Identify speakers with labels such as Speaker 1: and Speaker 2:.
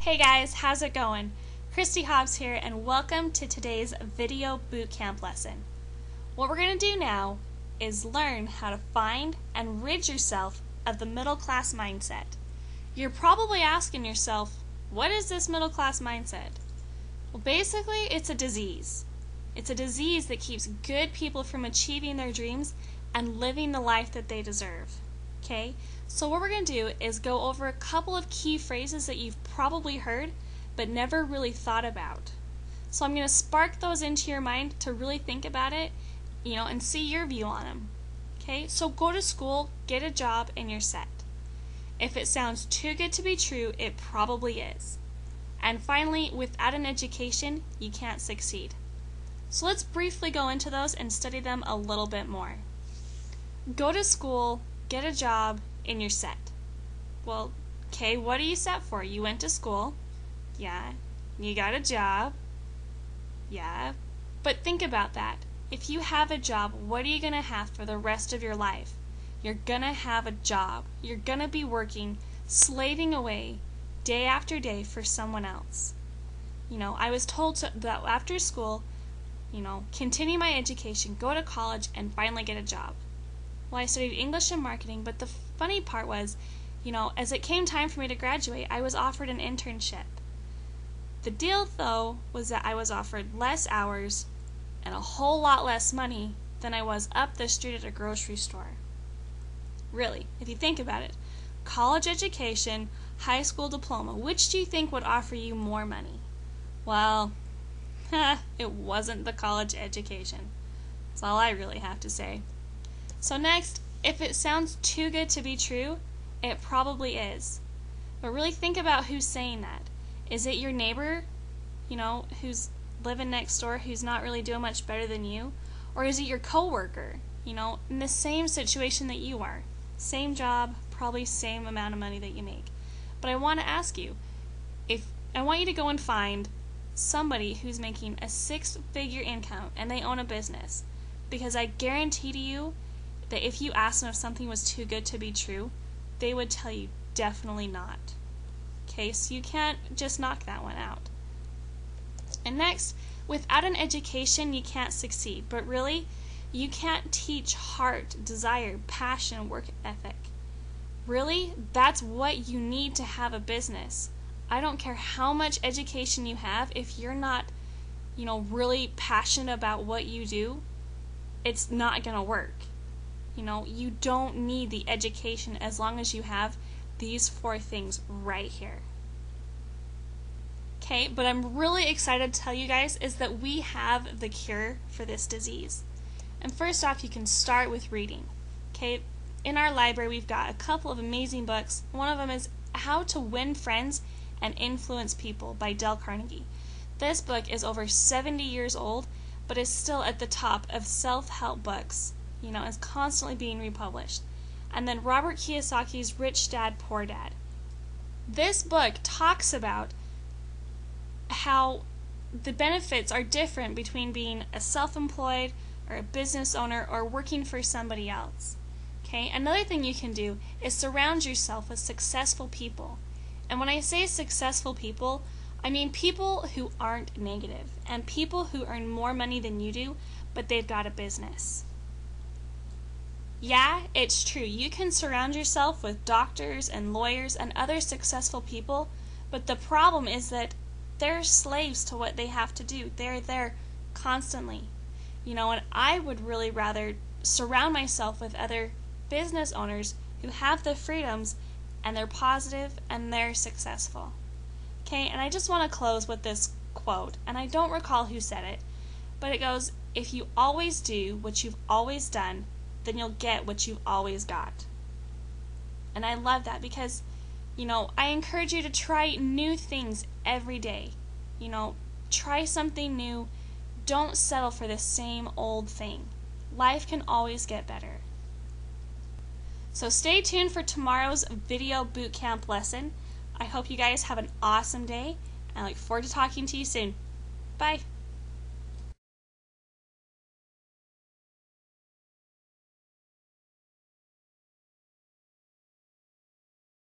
Speaker 1: Hey guys, how's it going? Christy Hobbs here, and welcome to today's video bootcamp lesson. What we're going to do now is learn how to find and rid yourself of the middle class mindset. You're probably asking yourself, what is this middle class mindset? Well, basically, it's a disease. It's a disease that keeps good people from achieving their dreams and living the life that they deserve. Okay? So what we're going to do is go over a couple of key phrases that you've probably heard but never really thought about. So I'm going to spark those into your mind to really think about it, and see your view on them. Okay? So go to school, get a job, and you're set. If it sounds too good to be true, it probably is. And finally, without an education, you can't succeed. So let's briefly go into those and study them a little bit more. Go to school, get a job, and you're set. Well, okay, what are you set for? You went to school. Yeah. You got a job. Yeah. But think about that. If you have a job, what are you going to have for the rest of your life? You're going to have a job. You're going to be working, slaving away, day after day for someone else. I was told that after school, continue my education, go to college, and finally get a job. Well, I studied English and marketing, but the funny part was, as it came time for me to graduate, I was offered an internship. The deal, though, was that I was offered less hours and a whole lot less money than I was up the street at a grocery store. Really, if you think about it, college education, high school diploma, which do you think would offer you more money? Well, it wasn't the college education. That's all I really have to say. So next, if it sounds too good to be true, it probably is. But really think about who's saying that. Is it your neighbor, who's living next door, who's not really doing much better than you? Or is it your coworker, in the same situation that you are? Same job, probably same amount of money that you make. But I want to ask you, I want you to go and find somebody who's making a six-figure income and they own a business. Because I guarantee to you that if you asked them if something was too good to be true, they would tell you definitely not. Okay, so you can't just knock that one out. And next, without an education, you can't succeed. But really, you can't teach heart, desire, passion, work ethic. Really, that's what you need to have a business. I don't care how much education you have, if you're not, really passionate about what you do, it's not going to work. You don't need the education as long as you have these four things right here. Okay, but I'm really excited to tell you guys is that we have the cure for this disease. And first off, you can start with reading. Okay, in our library we've got a couple of amazing books. One of them is How to Win Friends and Influence People by Dale Carnegie. This book is over 70 years old, but is still at the top of self-help books. Is constantly being republished. And then Robert Kiyosaki's Rich Dad, Poor Dad. This book talks about how the benefits are different between being a self-employed or a business owner or working for somebody else. Okay? Another thing you can do is surround yourself with successful people. And when I say successful people, I mean people who aren't negative and people who earn more money than you do, but they've got a business. Yeah, it's true. You can surround yourself with doctors and lawyers and other successful people, but the problem is that they're slaves to what they have to do. They're there constantly. And I would really rather surround myself with other business owners who have the freedoms and they're positive and they're successful. Okay, and I just want to close with this quote, and I don't recall who said it, but it goes, "If you always do what you've always done, then you'll get what you've always got." And I love that because, I encourage you to try new things every day. Try something new. Don't settle for the same old thing. Life can always get better. So stay tuned for tomorrow's video bootcamp lesson. I hope you guys have an awesome day, and I look forward to talking to you soon. Bye.